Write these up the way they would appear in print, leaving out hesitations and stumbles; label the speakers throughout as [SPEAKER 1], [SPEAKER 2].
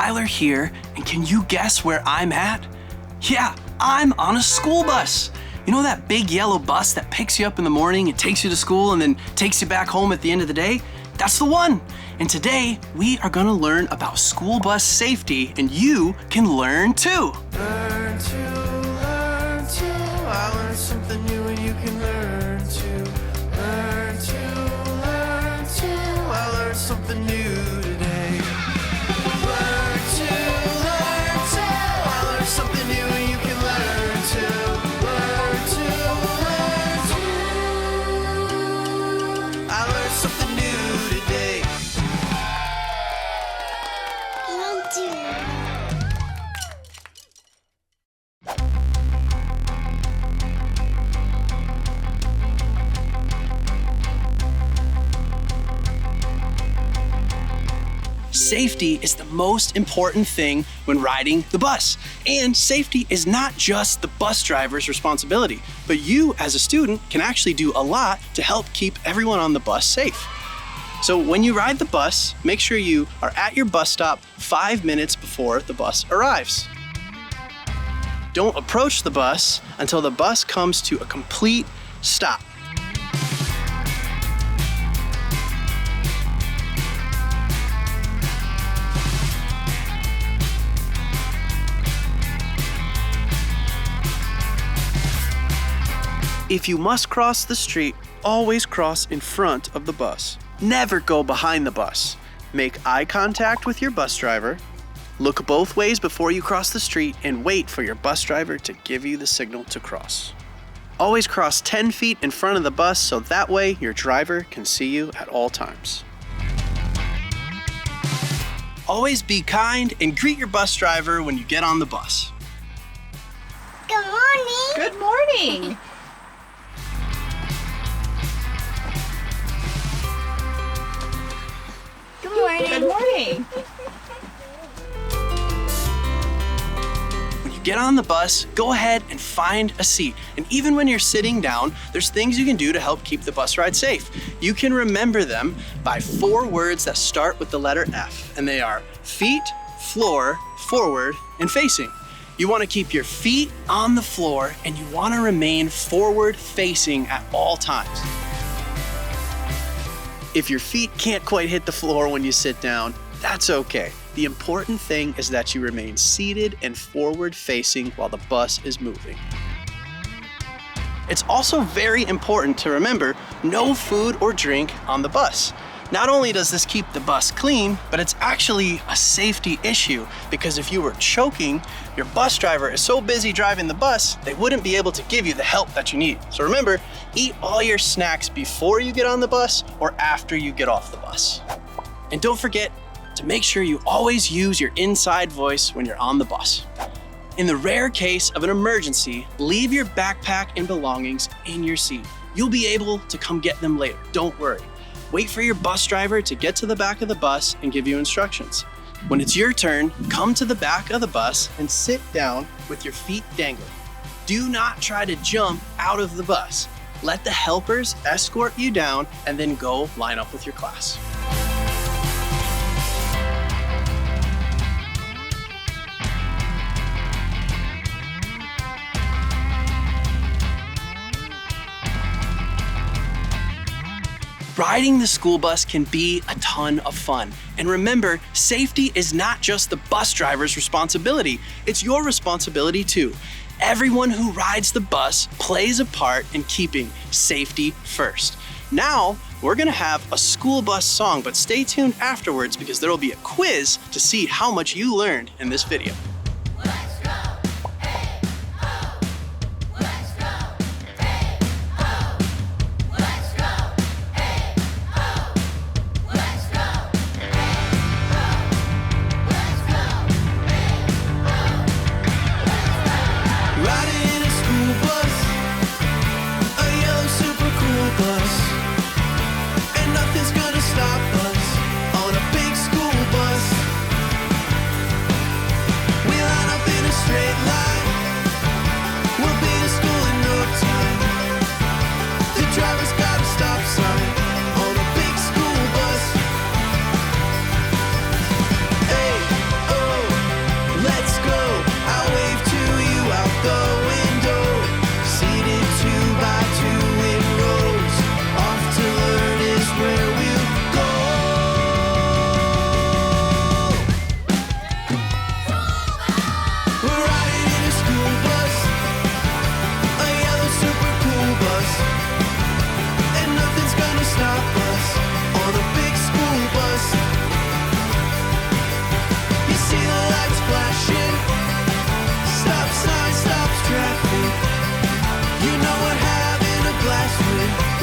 [SPEAKER 1] Tyler here, and can you guess where I'm at? Yeah, I'm on a school bus. You know that big yellow bus that picks you up in the morning and takes you to school and then takes you back home at the end of the day? That's the one. And today, we are gonna learn about school bus safety, and you can learn too.
[SPEAKER 2] Learn to. I learned something new and you can learn to. Learn to. I learned something new today. Learn to. I learned something new and you can learn to. Learn to. I learned something new today.
[SPEAKER 3] Learn to.
[SPEAKER 1] Safety is the most important thing when riding the bus. And safety is not just the bus driver's responsibility, but you as a student can actually do a lot to help keep everyone on the bus safe. So when you ride the bus, make sure you are at your bus stop 5 minutes before the bus arrives. Don't approach the bus until the bus comes to a complete stop. If you must cross the street, always cross in front of the bus. Never go behind the bus. Make eye contact with your bus driver. Look both ways before you cross the street and wait for your bus driver to give you the signal to cross. Always cross 10 feet in front of the bus so that way your driver can see you at all times. Always be kind and greet your bus driver when you get on the bus.
[SPEAKER 3] Good morning.
[SPEAKER 4] Good morning. Good morning.
[SPEAKER 1] When you get on the bus, go ahead and find a seat. And even when you're sitting down, there's things you can do to help keep the bus ride safe. You can remember them by 4 words that start with the letter F, and they are feet, floor, forward, and facing. You want to keep your feet on the floor, and you want to remain forward facing at all times. If your feet can't quite hit the floor when you sit down, that's okay. The important thing is that you remain seated and forward facing while the bus is moving. It's also very important to remember no food or drink on the bus. Not only does this keep the bus clean, but it's actually a safety issue because if you were choking, your bus driver is so busy driving the bus, they wouldn't be able to give you the help that you need. So remember, eat all your snacks before you get on the bus or after you get off the bus. And don't forget to make sure you always use your inside voice when you're on the bus. In the rare case of an emergency, leave your backpack and belongings in your seat. You'll be able to come get them later, don't worry. Wait for your bus driver to get to the back of the bus and give you instructions. When it's your turn, come to the back of the bus and sit down with your feet dangling. Do not try to jump out of the bus. Let the helpers escort you down and then go line up with your class. Riding the school bus can be a ton of fun. And remember, safety is not just the bus driver's responsibility, it's your responsibility too. Everyone who rides the bus plays a part in keeping safety first. Now, we're gonna have a school bus song, but stay tuned afterwards because there'll be a quiz to see how much you learned in this video.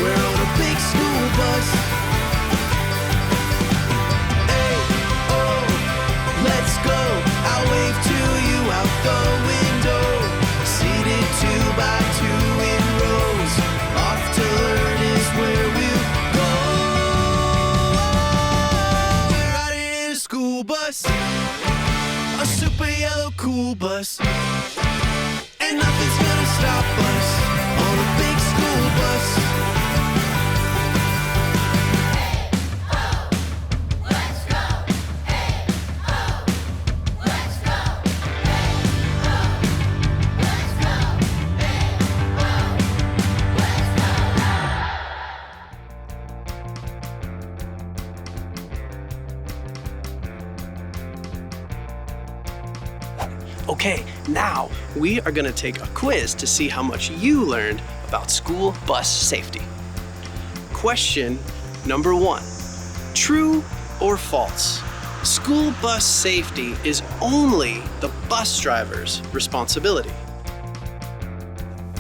[SPEAKER 2] We're on a big school bus. Hey, oh, let's go. I'll wave to you out the window. Seated 2 by 2 in rows. Off to learn is where we'll go. We're riding in a school bus, a super yellow cool bus, and nothing's gonna stop us on a big school bus.
[SPEAKER 1] Okay, now we are going to take a quiz to see how much you learned about school bus safety. Question number 1. True or false? School bus safety is only the bus driver's responsibility.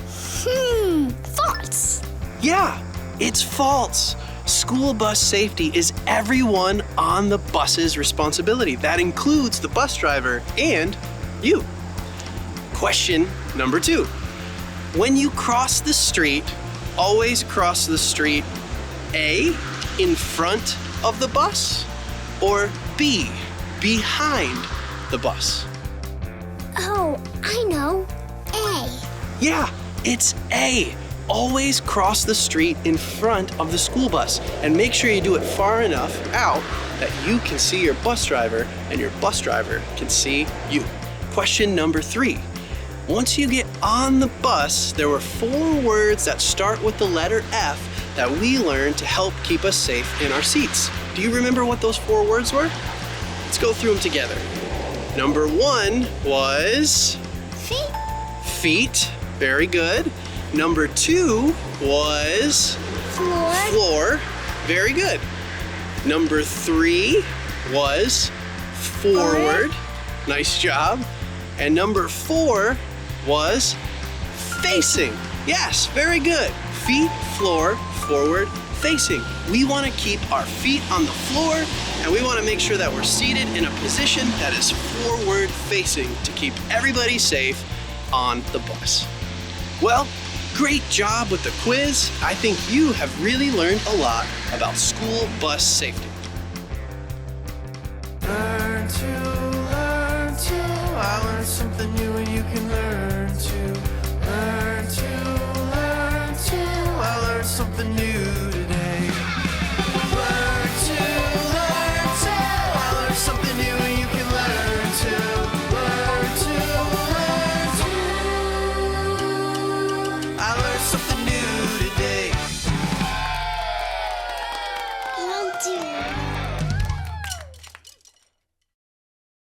[SPEAKER 3] False.
[SPEAKER 1] Yeah, it's false. School bus safety is everyone on the bus's responsibility. That includes the bus driver and you. Question number 2. When you cross the street, always cross the street A, in front of the bus, or B, behind the bus?
[SPEAKER 3] Oh, I know. A.
[SPEAKER 1] Yeah, it's A. Always cross the street in front of the school bus and make sure you do it far enough out that you can see your bus driver and your bus driver can see you. Question number 3. Once you get on the bus, there were 4 words that start with the letter F that we learned to help keep us safe in our seats. Do you remember what those 4 words were? Let's go through them together. Number 1 was
[SPEAKER 3] Feet.
[SPEAKER 1] feet. Very good. Number 2 was
[SPEAKER 3] Floor.
[SPEAKER 1] floor. Very good. Number 3 was forward. Nice job. And number 4 was facing. Yes, very good. Feet, floor, forward, facing. We want to keep our feet on the floor and we want to make sure that we're seated in a position that is forward facing to keep everybody safe on the bus. Well, great job with the quiz. I think you have really learned a lot about school bus safety.
[SPEAKER 2] Learn to. I learned something new and you can learn to. Learn to. I learned something new today. Learn to. I learned something new and you can learn to. Learn to. I learned something new today.
[SPEAKER 3] Me too.